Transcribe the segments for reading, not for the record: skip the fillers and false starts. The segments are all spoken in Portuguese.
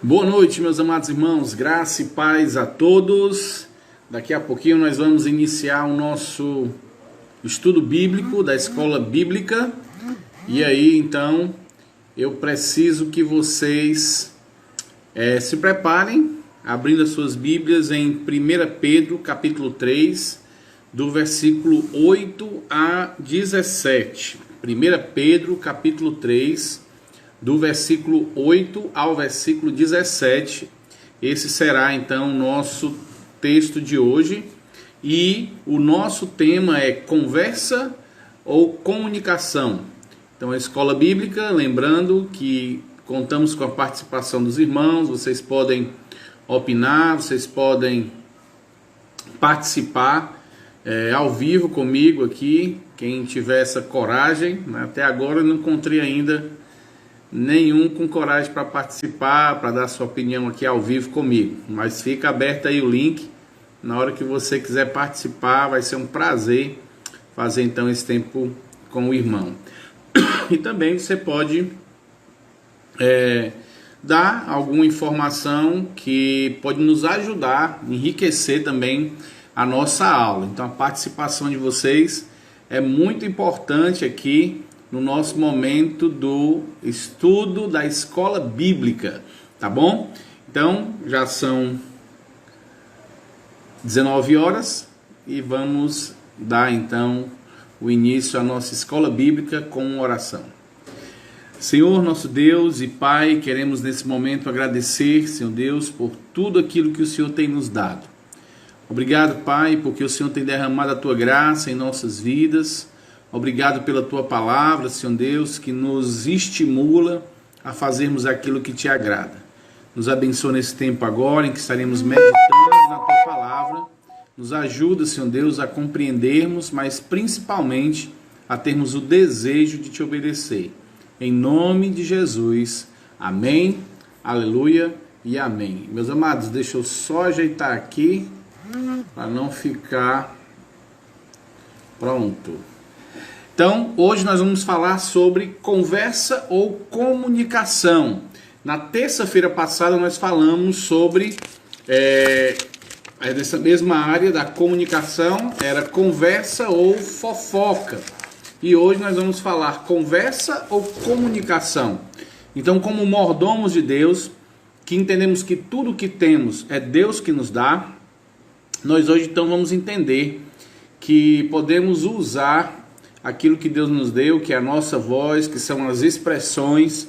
Boa noite, meus amados irmãos, graça e paz a todos. Daqui a pouquinho nós vamos iniciar o nosso estudo bíblico da escola bíblica. E aí, então, eu preciso que vocês se preparem, abrindo as suas Bíblias em 1 Pedro, capítulo 3, do versículo 8 a 17. 1 Pedro, capítulo 3, do versículo 8 ao versículo 17. Esse será então o nosso texto de hoje. E o nosso tema é conversa ou comunicação. Então a escola bíblica, lembrando que contamos com a participação dos irmãos, vocês podem opinar, vocês podem participar ao vivo comigo aqui, quem tiver essa coragem, né? Até agora eu não encontrei ainda nenhum com coragem para participar, para dar sua opinião aqui ao vivo comigo, mas fica aberto aí o link, na hora que você quiser participar, vai ser um prazer fazer então esse tempo com o irmão. E também você pode dar alguma informação que pode nos ajudar, enriquecer também a nossa aula. Então a participação de vocês é muito importante aqui no nosso momento do estudo da escola bíblica, tá bom? Então já são 19 horas e vamos dar então o início à nossa escola bíblica com uma oração. Senhor, nosso Deus e Pai, queremos nesse momento agradecer, Senhor Deus, por tudo aquilo que o Senhor tem nos dado. Obrigado, Pai, porque o Senhor tem derramado a Tua graça em nossas vidas. Obrigado pela Tua palavra, Senhor Deus, que nos estimula a fazermos aquilo que Te agrada. Nos abençoa nesse tempo agora em que estaremos meditando na Tua palavra. Nos ajuda, Senhor Deus, a compreendermos, mas principalmente a termos o desejo de Te obedecer. Em nome de Jesus. Amém, aleluia e amém. Meus amados, deixa eu só ajeitar aqui para não ficar pronto. Então, hoje nós vamos falar sobre conversa ou comunicação. Na terça-feira passada nós falamos sobre, nessa mesma área da comunicação, era conversa ou fofoca. E hoje nós vamos falar conversa ou comunicação. Então, como mordomos de Deus, que entendemos que tudo que temos é Deus que nos dá, nós hoje então vamos entender que podemos usar aquilo que Deus nos deu, que é a nossa voz, que são as expressões,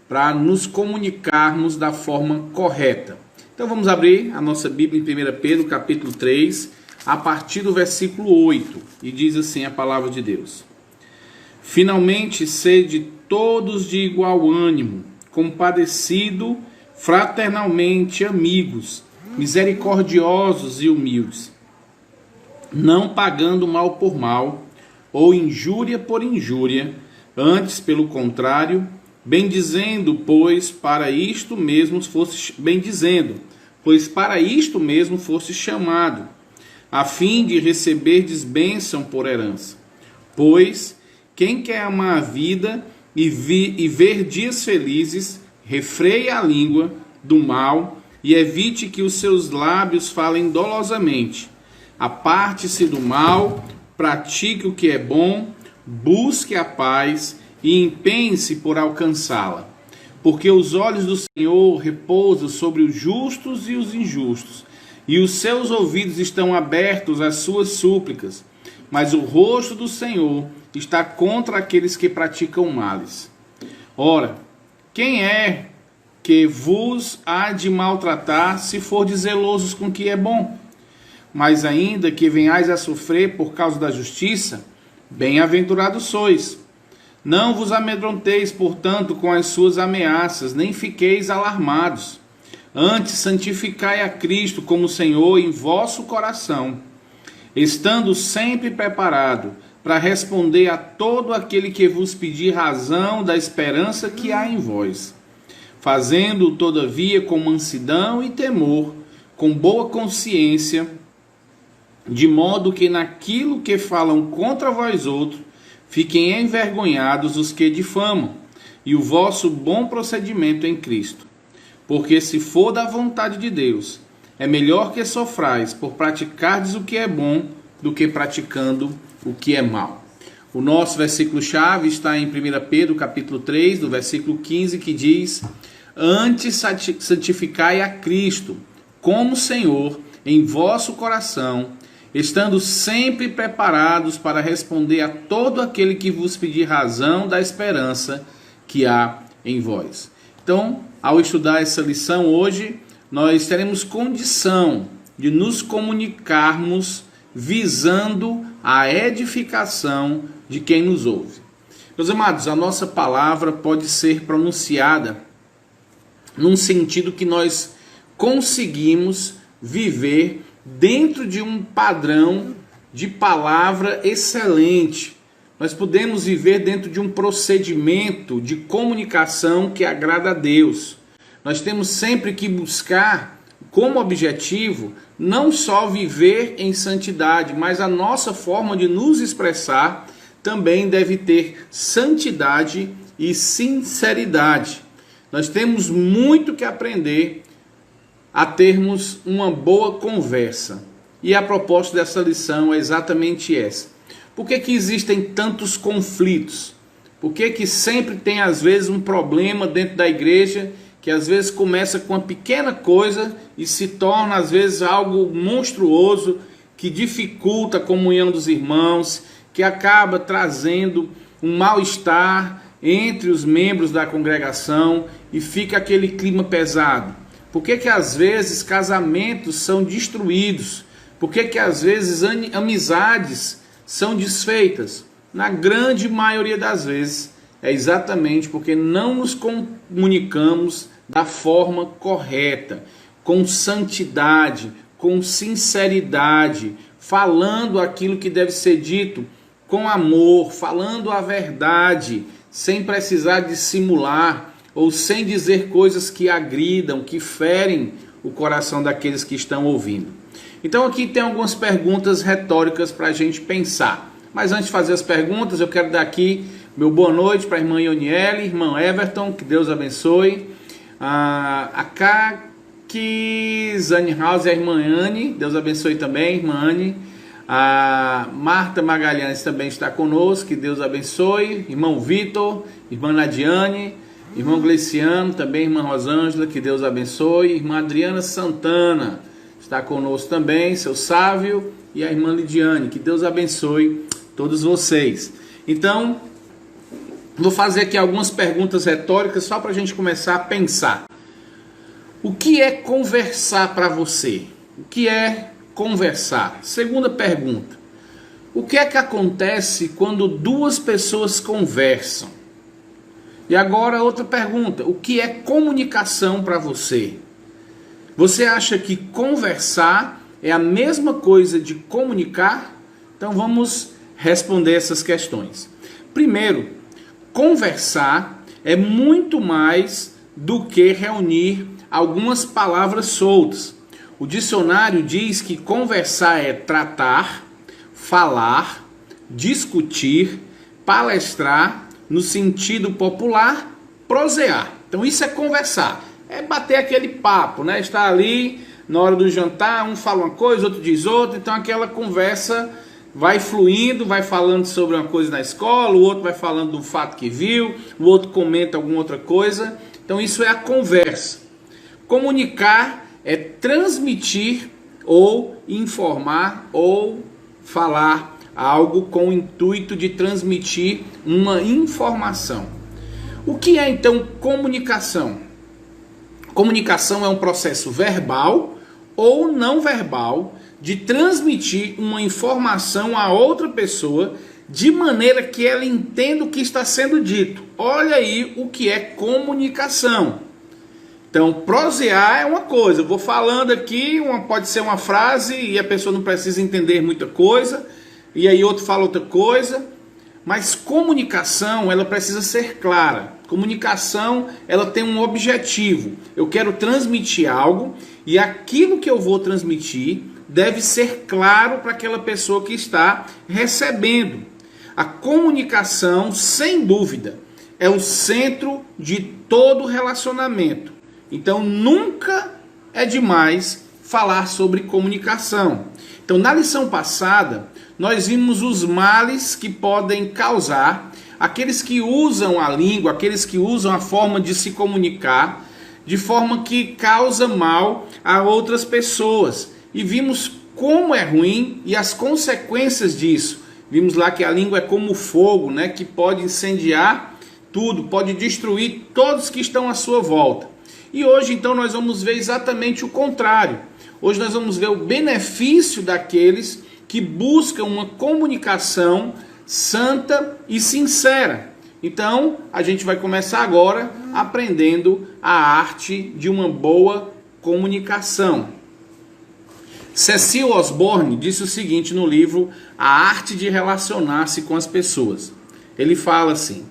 para nos comunicarmos da forma correta. Então vamos abrir a nossa Bíblia em 1 Pedro, capítulo 3, a partir do versículo 8, e diz assim a palavra de Deus: Finalmente, sede todos de igual ânimo, compadecido, fraternalmente amigos, misericordiosos e humildes, não pagando mal por mal, ou injúria por injúria, antes, pelo contrário, bendizendo, pois para isto mesmo fosse chamado, a fim de receberdes bênção por herança. Pois quem quer amar a vida e ver dias felizes, refreie a língua do mal e evite que os seus lábios falem dolosamente. Aparte-se do mal, pratique o que é bom, busque a paz e empenhe-se por alcançá-la. Porque os olhos do Senhor repousam sobre os justos e os injustos, e os seus ouvidos estão abertos às suas súplicas, mas o rosto do Senhor está contra aqueles que praticam males. Ora, quem é que vos há de maltratar se fordes zelosos com o que é bom? Mas ainda que venhais a sofrer por causa da justiça, bem-aventurados sois. Não vos amedronteis, portanto, com as suas ameaças, nem fiqueis alarmados. Antes, santificai a Cristo como Senhor em vosso coração, estando sempre preparado para responder a todo aquele que vos pedir razão da esperança que há em vós, fazendo-o, todavia, com mansidão e temor, com boa consciência, de modo que naquilo que falam contra vós outros, fiquem envergonhados os que difamam, e o vosso bom procedimento em Cristo. Porque se for da vontade de Deus, é melhor que sofrais por praticardes o que é bom do que praticando o que é mal. O nosso versículo-chave está em 1 Pedro, capítulo 3, do versículo 15, que diz: Antes santificai a Cristo como Senhor em vosso coração, estando sempre preparados para responder a todo aquele que vos pedir razão da esperança que há em vós. Então, ao estudar essa lição hoje, nós teremos condição de nos comunicarmos visando a edificação de quem nos ouve. Meus amados, a nossa palavra pode ser pronunciada num sentido que nós conseguimos viver dentro de um padrão de palavra excelente. Nós podemos viver dentro de um procedimento de comunicação que agrada a Deus. Nós temos sempre que buscar como objetivo não só viver em santidade, mas a nossa forma de nos expressar também deve ter santidade e sinceridade. Nós temos muito que aprender a termos uma boa conversa. E a proposta dessa lição é exatamente essa. Por que que existem tantos conflitos? Por que que sempre tem às vezes um problema dentro da igreja que às vezes começa com uma pequena coisa e se torna às vezes algo monstruoso que dificulta a comunhão dos irmãos, que acaba trazendo um mal-estar entre os membros da congregação e fica aquele clima pesado? Por que que às vezes casamentos são destruídos? Por que que às vezes amizades são desfeitas? Na grande maioria das vezes é exatamente porque não nos comunicamos da forma correta, com santidade, com sinceridade, falando aquilo que deve ser dito com amor, falando a verdade, sem precisar dissimular ou sem dizer coisas que agridam, que ferem o coração daqueles que estão ouvindo. Então aqui tem algumas perguntas retóricas para a gente pensar. Mas antes de fazer as perguntas, eu quero dar aqui meu boa noite para a irmã Ioniele, irmão Everton, que Deus abençoe. A Kaki Zanhouse e a irmã Anne, Deus abençoe também, irmã Anne. A Marta Magalhães também está conosco, que Deus abençoe. Irmão Vitor, irmã Nadiane, irmão Gleciano, também irmã Rosângela, que Deus abençoe. Irmã Adriana Santana está conosco também, seu Sávio, e a irmã Lidiane, que Deus abençoe todos vocês. Então, vou fazer aqui algumas perguntas retóricas só para a gente começar a pensar. O que é conversar para você? O que é conversar? Segunda pergunta. O que é que acontece quando duas pessoas conversam? E agora outra pergunta. O que é comunicação para você? Você acha que conversar é a mesma coisa de comunicar? Então vamos responder essas questões. Primeiro, conversar é muito mais do que reunir algumas palavras soltas. O dicionário diz que conversar é tratar, falar, discutir, palestrar, no sentido popular, prosear. Então isso é conversar, é bater aquele papo, né? Estar ali na hora do jantar, um fala uma coisa, outro diz outra, então aquela conversa vai fluindo, vai falando sobre uma coisa na escola, o outro vai falando do fato que viu, o outro comenta alguma outra coisa. Então isso é a conversa. Comunicar é transmitir ou informar ou falar algo com o intuito de transmitir uma informação. O que é então comunicação? Comunicação é um processo verbal ou não verbal de transmitir uma informação a outra pessoa de maneira que ela entenda o que está sendo dito. Olha aí o que é comunicação. Então, prosear é uma coisa. Eu vou falando aqui, pode ser uma frase e a pessoa não precisa entender muita coisa, e aí outro fala outra coisa. Mas comunicação, ela precisa ser clara. Comunicação, ela tem um objetivo. Eu quero transmitir algo e aquilo que eu vou transmitir deve ser claro para aquela pessoa que está recebendo. A comunicação, sem dúvida, é o centro de todo relacionamento. Então nunca é demais falar sobre comunicação. Então na lição passada nós vimos os males que podem causar aqueles que usam a língua, aqueles que usam a forma de se comunicar de forma que causa mal a outras pessoas. E vimos como é ruim e as consequências disso. Vimos lá que a língua é como fogo, né, que pode incendiar tudo, pode destruir todos que estão à sua volta. E hoje então nós vamos ver exatamente o contrário. Hoje nós vamos ver o benefício daqueles que buscam uma comunicação santa e sincera. Então, a gente vai começar agora aprendendo a arte de uma boa comunicação. Cecil Osborne disse o seguinte no livro A Arte de Relacionar-se com as Pessoas. Ele fala assim: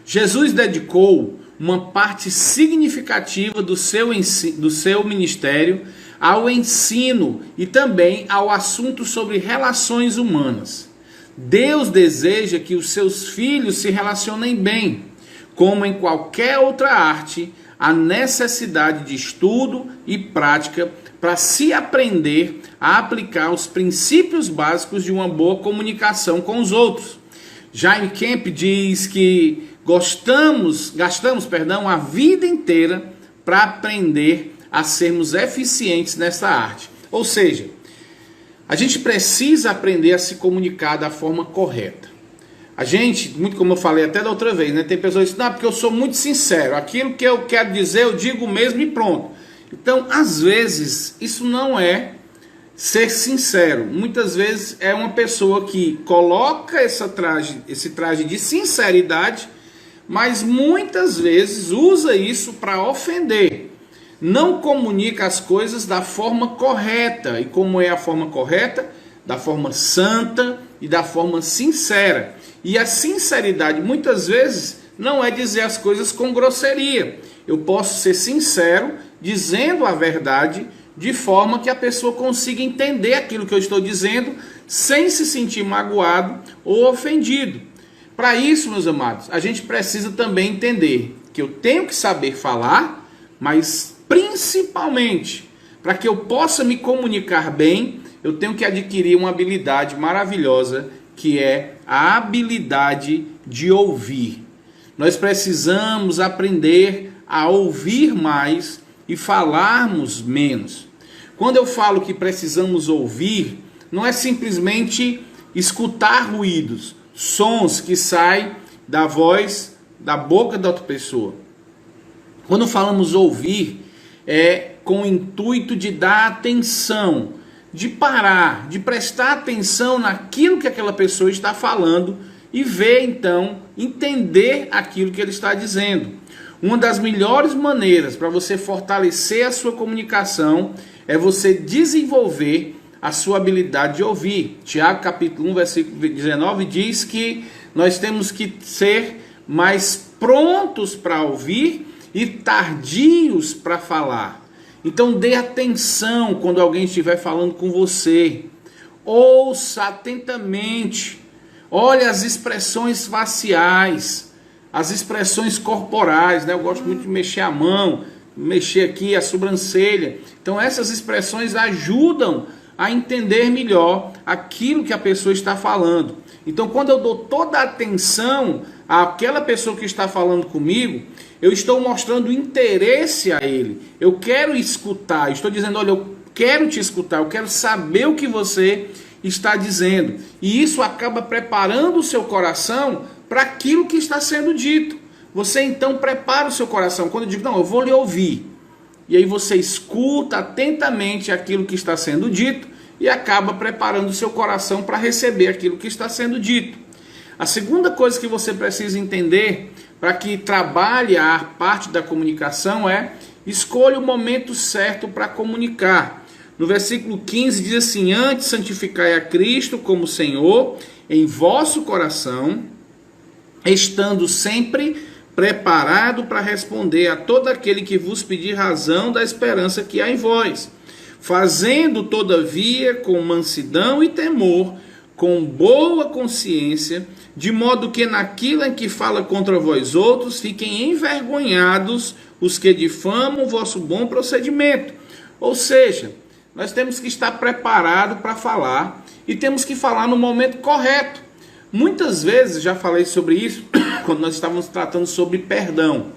Jesus dedicou uma parte significativa do seu ministério ao ensino e também ao assunto sobre relações humanas. Deus deseja que os seus filhos se relacionem bem. Como em qualquer outra arte, há necessidade de estudo e prática para se aprender a aplicar os princípios básicos de uma boa comunicação com os outros. Jaime Kemp diz que gastamos a vida inteira para aprender a sermos eficientes nessa arte. Ou seja, a gente precisa aprender a se comunicar da forma correta. A gente, muito como eu falei até da outra vez, né? Tem pessoas que dizem, não, porque eu sou muito sincero. Aquilo que eu quero dizer, eu digo mesmo e pronto. Então, às vezes, isso não é ser sincero. Muitas vezes é uma pessoa que coloca esse traje de sinceridade, mas muitas vezes usa isso para ofender. Não comunica as coisas da forma correta. E como é a forma correta? Da forma santa e da forma sincera. E a sinceridade muitas vezes não é dizer as coisas com grosseria. Eu posso ser sincero dizendo a verdade de forma que a pessoa consiga entender aquilo que eu estou dizendo sem se sentir magoado ou ofendido. Para isso, meus amados, a gente precisa também entender que eu tenho que saber falar, mas principalmente, para que eu possa me comunicar bem, eu tenho que adquirir uma habilidade maravilhosa, que é a habilidade de ouvir. Nós precisamos aprender a ouvir mais e falarmos menos. Quando eu falo que precisamos ouvir, não é simplesmente escutar ruídos, sons que saem da voz, da boca da outra pessoa. Quando falamos ouvir, é com o intuito de dar atenção, de parar, de prestar atenção naquilo que aquela pessoa está falando e ver então, entender aquilo que ele está dizendo. Uma das melhores maneiras para você fortalecer a sua comunicação é você desenvolver a sua habilidade de ouvir. Tiago capítulo 1, versículo 19 diz que nós temos que ser mais prontos para ouvir e tardios para falar. Então dê atenção quando alguém estiver falando com você. Ouça atentamente. Olhe as expressões faciais, as expressões corporais, né? Eu gosto muito de mexer a mão, mexer aqui a sobrancelha. Então essas expressões ajudam a entender melhor aquilo que a pessoa está falando. Então quando eu dou toda a atenção àquela pessoa que está falando comigo, eu estou mostrando interesse a ele. Eu quero escutar. Estou dizendo, olha, eu quero te escutar. Eu quero saber o que você está dizendo. E isso acaba preparando o seu coração para aquilo que está sendo dito. Você então prepara o seu coração. Quando eu digo, não, eu vou lhe ouvir. E aí você escuta atentamente aquilo que está sendo dito e acaba preparando o seu coração para receber aquilo que está sendo dito. A segunda coisa que você precisa entender para que trabalhe a parte da comunicação é: escolha o momento certo para comunicar. No versículo 15 diz assim: antes santificai a Cristo como Senhor em vosso coração, estando sempre preparado para responder a todo aquele que vos pedir razão da esperança que há em vós, fazendo todavia com mansidão e temor, com boa consciência, de modo que naquilo em que fala contra vós outros fiquem envergonhados os que difamam o vosso bom procedimento. Ou seja, nós temos que estar preparados para falar e temos que falar no momento correto. Muitas vezes, já falei sobre isso, quando nós estávamos tratando sobre perdão.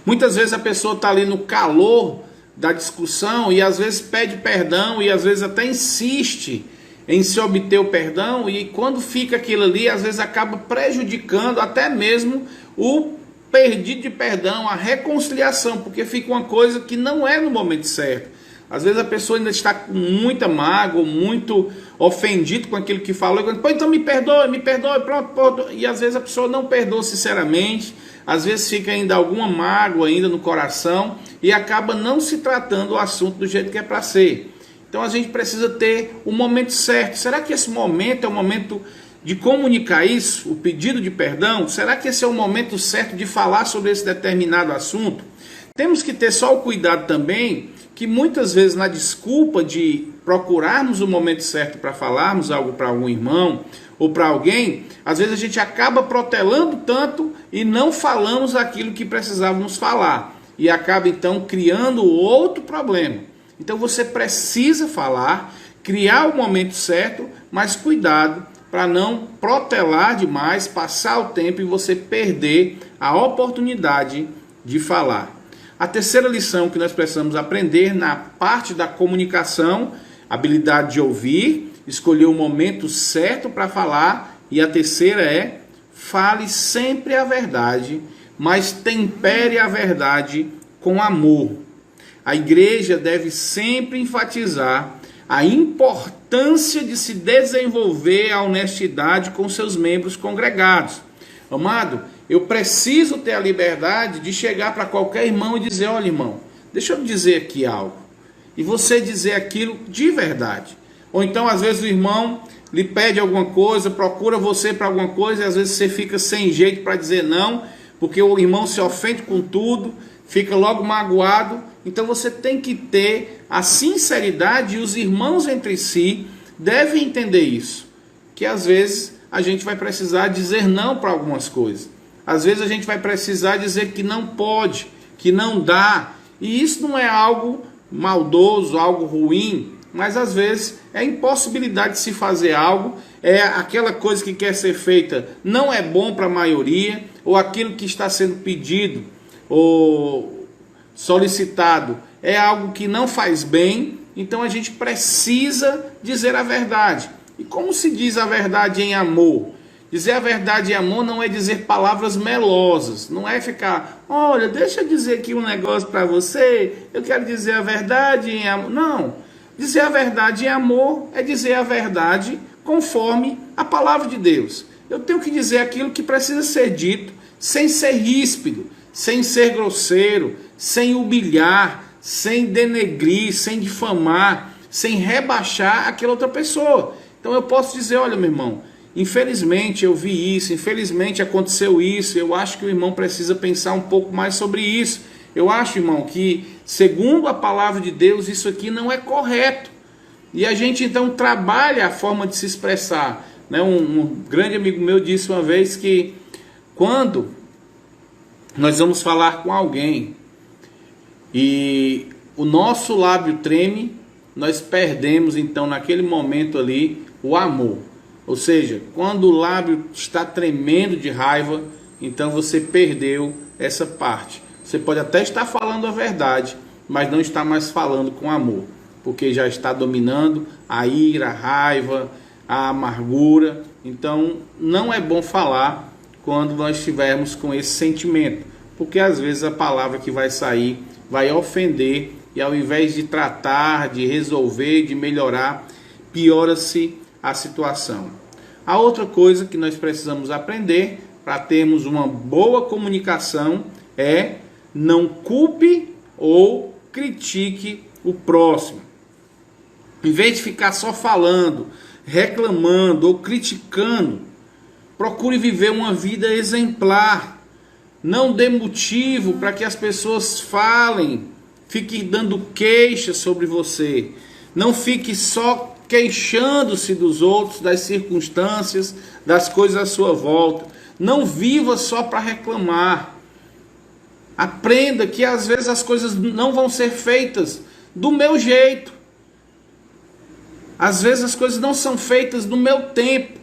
Muitas vezes a pessoa está ali no calor da discussão e às vezes pede perdão e às vezes até insiste em se obter o perdão, e quando fica aquilo ali, às vezes acaba prejudicando até mesmo o pedido de perdão, a reconciliação, porque fica uma coisa que não é no momento certo. Às vezes a pessoa ainda está com muita mágoa, muito ofendido com aquilo que falou, e pô, então me perdoe, pronto. E às vezes a pessoa não perdoa sinceramente, às vezes fica ainda alguma mágoa ainda no coração e acaba não se tratando o assunto do jeito que é para ser. Então a gente precisa ter o momento certo. Será que esse momento é o momento de comunicar isso, o pedido de perdão? Será que esse é o momento certo de falar sobre esse determinado assunto? Temos que ter só o cuidado também, que muitas vezes na desculpa de procurarmos o momento certo para falarmos algo para algum irmão ou para alguém, às vezes a gente acaba protelando tanto e não falamos aquilo que precisávamos falar. E acaba então criando outro problema. Então você precisa falar, criar o momento certo, mas cuidado para não protelar demais, passar o tempo e você perder a oportunidade de falar. A terceira lição que nós precisamos aprender na parte da comunicação, habilidade de ouvir, escolher o momento certo para falar, e a terceira é: fale sempre a verdade, mas tempere a verdade com amor. A igreja deve sempre enfatizar a importância de se desenvolver a honestidade com seus membros congregados. Amado, eu preciso ter a liberdade de chegar para qualquer irmão e dizer: olha, irmão, deixa eu dizer aqui algo. E você dizer aquilo de verdade. Ou então, às vezes, o irmão lhe pede alguma coisa, procura você para alguma coisa, e às vezes você fica sem jeito para dizer não, porque o irmão se ofende com tudo, fica logo magoado. Então você tem que ter a sinceridade, e os irmãos entre si devem entender isso, que às vezes a gente vai precisar dizer não para algumas coisas. Às vezes a gente vai precisar dizer que não pode, que não dá, e isso não é algo maldoso, algo ruim, mas às vezes é a impossibilidade de se fazer algo, é aquela coisa que quer ser feita não é bom para a maioria, ou aquilo que está sendo pedido ou solicitado é algo que não faz bem. Então a gente precisa dizer a verdade. E como se diz a verdade em amor? Dizer a verdade em amor não é dizer palavras melosas, não é ficar: olha, deixa eu dizer aqui um negócio para você, eu quero dizer a verdade em amor. Não, dizer a verdade em amor é dizer a verdade conforme a palavra de Deus. Eu tenho que dizer aquilo que precisa ser dito, sem ser ríspido, sem ser grosseiro, sem humilhar, sem denegrir, sem difamar, sem rebaixar aquela outra pessoa. Então eu posso dizer: olha, meu irmão, infelizmente eu vi isso, infelizmente aconteceu isso, eu acho que o irmão precisa pensar um pouco mais sobre isso. Eu acho, irmão, que segundo a palavra de Deus, isso aqui não é correto. E a gente então trabalha a forma de se expressar. Um grande amigo meu disse uma vez que quando nós vamos falar com alguém e o nosso lábio treme, nós perdemos então naquele momento ali o amor. Ou seja, quando o lábio está tremendo de raiva, então você perdeu essa parte. Você pode até estar falando a verdade, mas não está mais falando com amor, porque já está dominando a ira, a raiva, a amargura. Então não é bom falar quando nós estivermos com esse sentimento, porque às vezes a palavra que vai sair vai ofender, e ao invés de tratar, de resolver, de melhorar, piora-se a situação. A outra coisa que nós precisamos aprender para termos uma boa comunicação é: não culpe ou critique o próximo. Em vez de ficar só falando, reclamando ou criticando, procure viver uma vida exemplar. Não dê motivo para que as pessoas falem, fiquem dando queixas sobre você. Não fique só queixando-se dos outros, das circunstâncias, das coisas à sua volta. Não viva só para reclamar. Aprenda que às vezes as coisas não vão ser feitas do meu jeito. Às vezes as coisas não são feitas no meu tempo.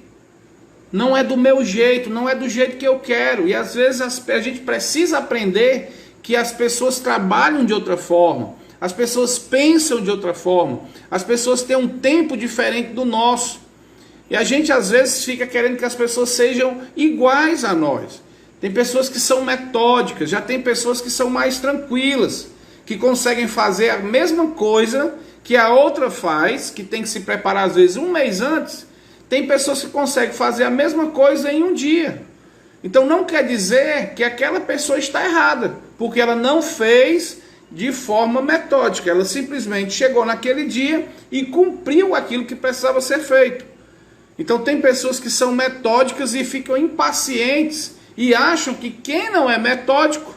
Não é do meu jeito, não é do jeito que eu quero. E às vezes a gente precisa aprender que as pessoas trabalham de outra forma. As pessoas pensam de outra forma. As pessoas têm um tempo diferente do nosso. E a gente às vezes fica querendo que as pessoas sejam iguais a nós. Tem pessoas que são metódicas, já tem pessoas que são mais tranquilas, que conseguem fazer a mesma coisa que a outra faz, que tem que se preparar às vezes um mês antes. Tem pessoas que conseguem fazer a mesma coisa em um dia. Então não quer dizer que aquela pessoa está errada, porque ela não fez de forma metódica. Ela simplesmente chegou naquele dia e cumpriu aquilo que precisava ser feito. Então tem pessoas que são metódicas e ficam impacientes e acham que quem não é metódico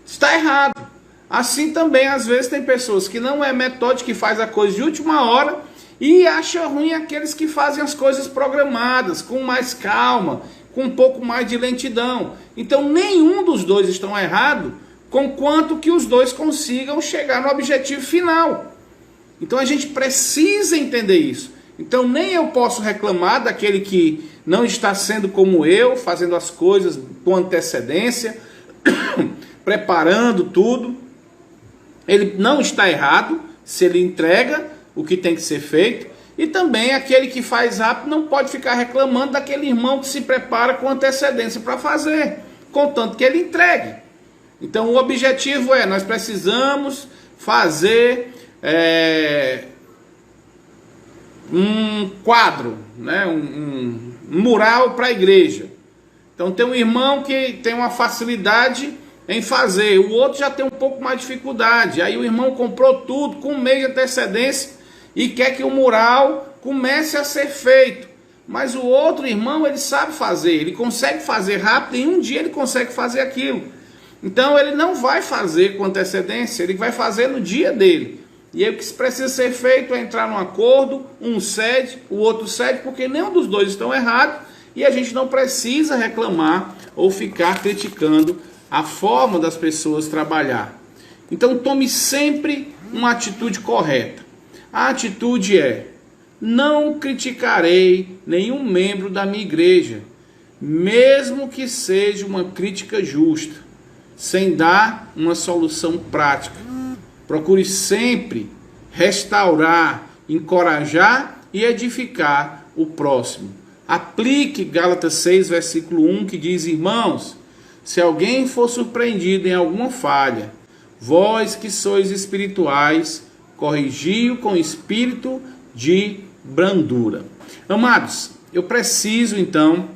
está errado. Assim também, às vezes, tem pessoas que não é metódico, que faz a coisa de última hora e acha ruim aqueles que fazem as coisas programadas, com mais calma, com um pouco mais de lentidão. Então nenhum dos dois estão errados, conquanto que os dois consigam chegar no objetivo final. Então a gente precisa entender isso. Então nem eu posso reclamar daquele que não está sendo como eu, fazendo as coisas com antecedência, preparando tudo. Ele não está errado se ele entrega o que tem que ser feito. E também aquele que faz rápido não pode ficar reclamando daquele irmão que se prepara com antecedência para fazer, contanto que ele entregue. Então o objetivo é, nós precisamos fazer um quadro, né? um mural para a igreja. Então tem um irmão que tem uma facilidade em fazer, o outro já tem um pouco mais de dificuldade. Aí o irmão comprou tudo com um mês de antecedência e quer que o mural comece a ser feito. Mas o outro irmão, ele sabe fazer, ele consegue fazer rápido, em um dia ele consegue fazer aquilo. Então ele não vai fazer com antecedência, ele vai fazer no dia dele. E aí o que precisa ser feito é entrar num acordo, um cede, o outro cede, porque nenhum dos dois estão errados, e a gente não precisa reclamar ou ficar criticando a forma das pessoas trabalhar. Então tome sempre uma atitude correta. A atitude é: não criticarei nenhum membro da minha igreja, mesmo que seja uma crítica justa, sem dar uma solução prática. Procure sempre restaurar, encorajar e edificar o próximo. Aplique Gálatas 6, versículo 1, que diz: irmãos, se alguém for surpreendido em alguma falha, vós que sois espirituais, corrigi-o com espírito de brandura. Amados, eu preciso então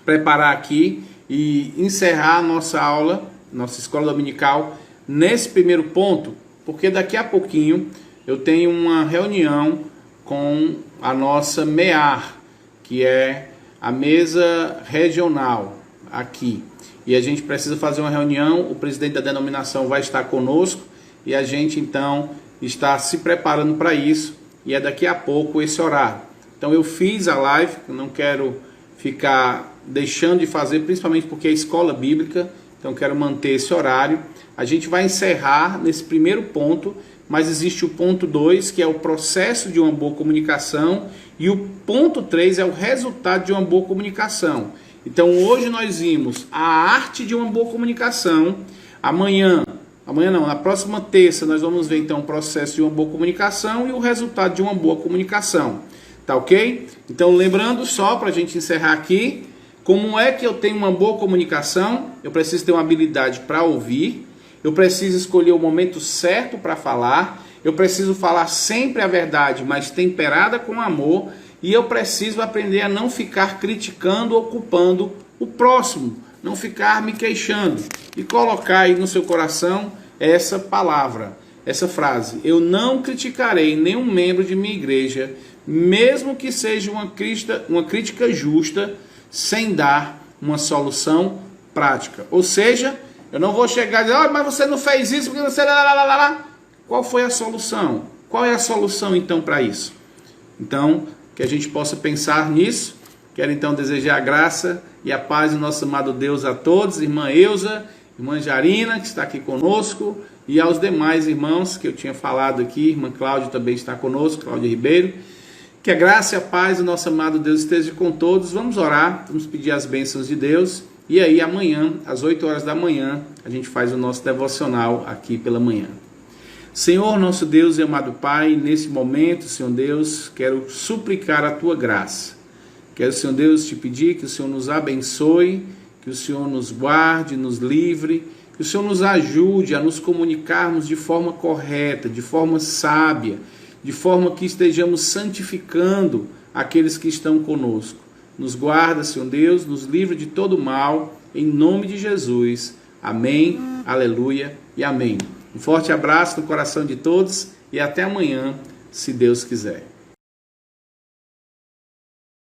preparar aqui e encerrar a nossa aula, nossa escola dominical, nesse primeiro ponto, porque daqui a pouquinho eu tenho uma reunião com a nossa MEAR, que é a mesa regional aqui. E a gente precisa fazer uma reunião, o presidente da denominação vai estar conosco e a gente então está se preparando para isso, e é daqui a pouco esse horário. Então eu fiz a live, eu não quero ficar deixando de fazer, principalmente porque é escola bíblica, então quero manter esse horário. A gente vai encerrar nesse primeiro ponto, mas existe o ponto 2, que é o processo de uma boa comunicação, e o ponto 3 é o resultado de uma boa comunicação. Então hoje nós vimos a arte de uma boa comunicação. Amanhã não, na próxima terça nós vamos ver então o processo de uma boa comunicação e o resultado de uma boa comunicação. Tá ok? Então lembrando só para a gente encerrar aqui, como é que eu tenho uma boa comunicação? Eu preciso ter uma habilidade para ouvir, eu preciso escolher o momento certo para falar, eu preciso falar sempre a verdade, mas temperada com amor, e eu preciso aprender a não ficar criticando ou culpando o próximo, não ficar me queixando, e colocar aí no seu coração essa palavra, essa frase: eu não criticarei nenhum membro de minha igreja, mesmo que seja uma crítica justa, sem dar uma solução prática. Ou seja, eu não vou chegar e dizer: oh, mas você não fez isso porque você... Qual foi a solução? Qual é a solução então para isso? Então, que a gente possa pensar nisso. Quero então desejar a graça e a paz do nosso amado Deus a todos, irmã Eusa, irmã Jarina, que está aqui conosco, e aos demais irmãos que eu tinha falado aqui. Irmã Cláudia também está conosco, Cláudia Ribeiro. Que a graça e a paz do nosso amado Deus esteja com todos. Vamos orar, vamos pedir as bênçãos de Deus. E aí amanhã, às 8 horas da manhã, a gente faz o nosso devocional aqui pela manhã. Senhor, nosso Deus e amado Pai, nesse momento, Senhor Deus, quero suplicar a Tua graça. Quero, Senhor Deus, te pedir que o Senhor nos abençoe, que o Senhor nos guarde, nos livre, que o Senhor nos ajude a nos comunicarmos de forma correta, de forma sábia, de forma que estejamos santificando aqueles que estão conosco. Nos guarda, Senhor Deus, nos livra de todo mal, em nome de Jesus. Amém, aleluia e amém. Um forte abraço no coração de todos e até amanhã, se Deus quiser.